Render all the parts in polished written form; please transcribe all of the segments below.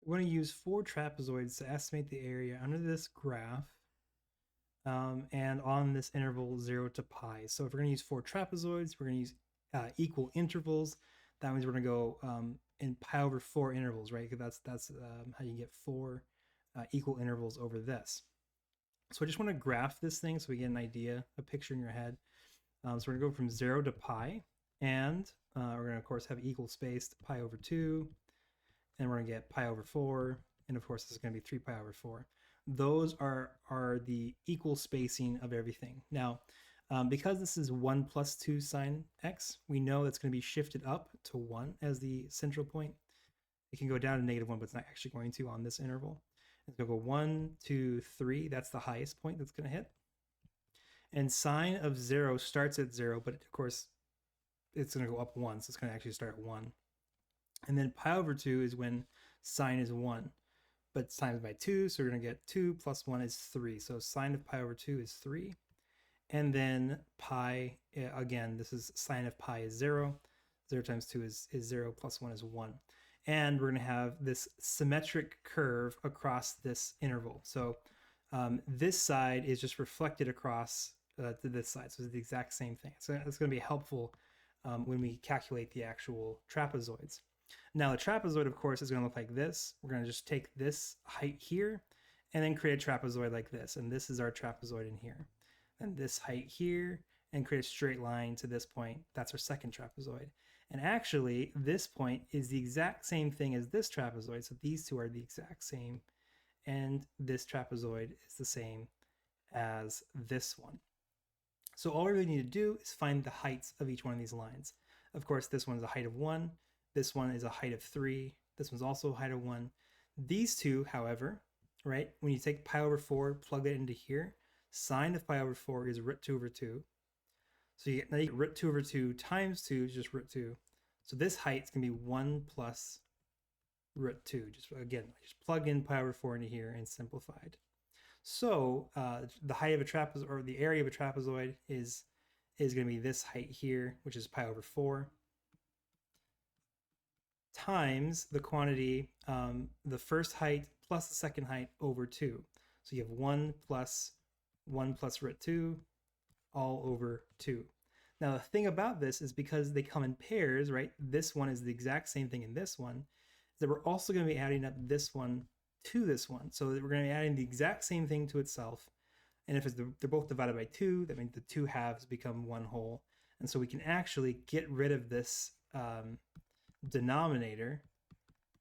we're going to use 4 trapezoids to estimate the area under this graph and on this interval 0 to pi. So if we're going to use 4 trapezoids, we're going to use equal intervals. That means we're going to go in pi over 4 intervals, right? Because that's how you get 4 equal intervals over this. So I just want to graph this thing so we get an idea, a picture in your head. So we're going to go from 0 to pi, and we're going to, of course, have equal spaced pi over 2, and we're going to get pi over 4, and of course, this is going to be 3 pi over 4. Those are the equal spacing of everything. Now, because this is 1 plus 2 sine x, we know that's going to be shifted up to 1 as the central point. It can go down to -1, but it's not actually going to on this interval. It's going to go 1, 2, 3. That's the highest point that's going to hit. And sine of 0 starts at 0, but of course, it's going to go up 1, so it's going to actually start at 1. And then pi over 2 is when sine is 1, but it's times by 2, so we're going to get 2 plus 1 is 3. So sine of pi over 2 is 3. And then pi, again, this is sine of pi is 0. 0 times 2 is 0, plus 1 is 1. And we're going to have this symmetric curve across this interval. So this side is just reflected across to this side. So it's the exact same thing. So it's going to be helpful when we calculate the actual trapezoids. Now the trapezoid, of course, is going to look like this. We're going to just take this height here and then create a trapezoid like this. And this is our trapezoid in here. And this height here, and create a straight line to this point. That's our second trapezoid. And actually, this point is the exact same thing as this trapezoid. So these two are the exact same. And this trapezoid is the same as this one. So all we really need to do is find the heights of each one of these lines. Of course, this one is a height of 1. This one is a height of 3. This one's also a height of 1. These two, however, right, when you take pi over 4, plug that into here, sine of pi over 4 is root 2 over 2. So you get root 2 over 2 times 2 is just root 2. So this height is going to be 1 plus root 2. Just again, just plug in pi over 4 into here and simplified. So the height of a trapezoid, or the area of a trapezoid, is going to be this height here, which is pi over 4, times the quantity, the first height plus the second height over 2. So you have 1 plus root 2 all over 2. Now the thing about this is because they come in pairs, right? This one is the exact same thing in this one, that we're also going to be adding up this one to this one. So that we're going to be adding the exact same thing to itself. And if they're both divided by 2, that means the 2 halves become 1 whole. And so we can actually get rid of this denominator,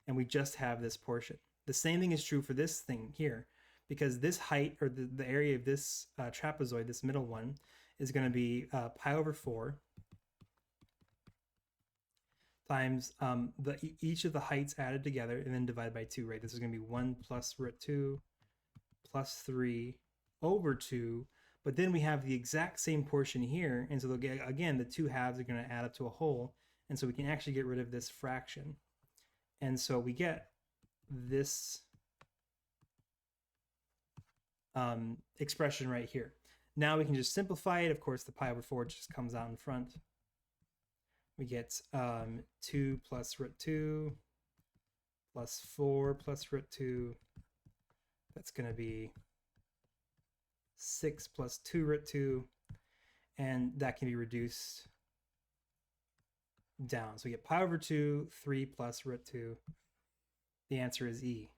and we just have this portion. The same thing is true for this thing here, because this height, or the area of this trapezoid, this middle one, is going to be pi over 4 times each of the heights added together and then divided by 2, right? This is going to be 1 plus root 2 plus 3 over 2. But then we have the exact same portion here. And so again, the 2 halves are going to add up to a whole. And so we can actually get rid of this fraction. And so we get this expression right here. Now we can just simplify it. Of course, the pi over 4 just comes out in front. We get 2 plus root 2 plus 4 plus root 2. That's going to be 6 plus 2 root 2. And that can be reduced down. So we get pi over 2, 3 plus root 2. The answer is E.